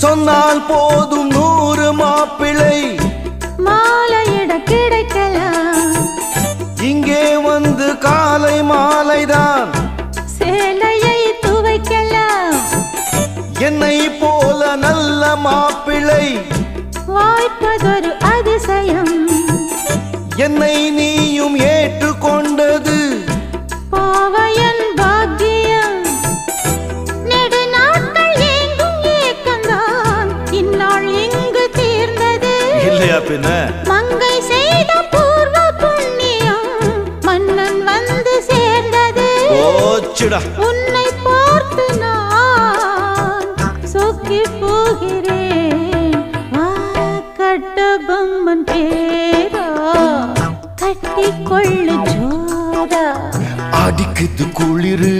சொன்னால் போதும் 100 மாப்பிள்ளை மாலையிட கிடைக்கலாம். இங்கே வந்து காலை மாலைதான் சேலையை துவைக்கலாம். என்னை போல நல்ல மாப்பிள்ளை வாய்ப்பதொரு அதிசயம். என்னை நீயும் ஏற்றுக்கொண்டது பாவையன் பாக்கியம். நெடுநாட்கள் எங்கும் ஏக்கந்தான் இந்நாள் இங்கு தீர்ந்தது. இல்லையா பின்ன? மங்கை செய்த பூர்வ புண்ணியம் மன்னன் வந்து சேர்ந்தது. ஓச்சுடா. உன்னை பார்த்து நான் சொக்கி போகிறேன். வா கட்டபொம்மன் பேரா கட்டிக்கொள்ளு ஜோரா. அடிக்குது குளிரு